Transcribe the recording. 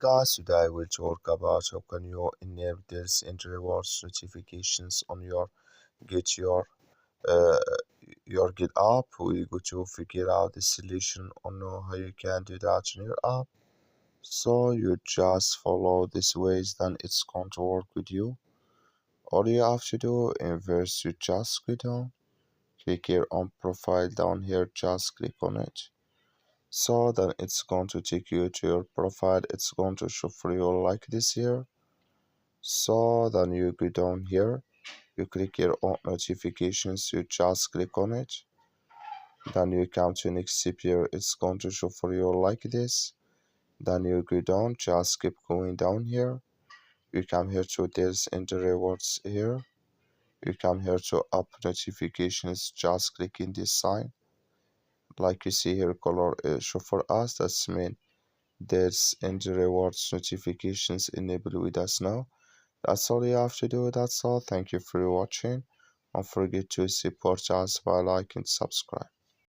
guys, today I will talk about how can you enable this in rewards notifications on your get uh, your Git app. We go to figure out the solution on how you can do that in your app. So you just follow these ways, then it's going to work with you. All you have to do in verse, you just go down, click here on profile down here, just click on it. So then it's going to take you to your profile. It's going to show for you like this here. So then you go down here, you click here on notifications, you just click on it. Then you come to next step here, it's going to show for you like this. Then you go down, just keep going down here. You come here to this in the rewards here. You come here to app notifications, just click in this sign. Like you see here, color show for us, that's mean there's in the rewards notifications enabled with us now. That's all you have to do. That's all. Thank you for watching. Don't forget to support us by liking and subscribe.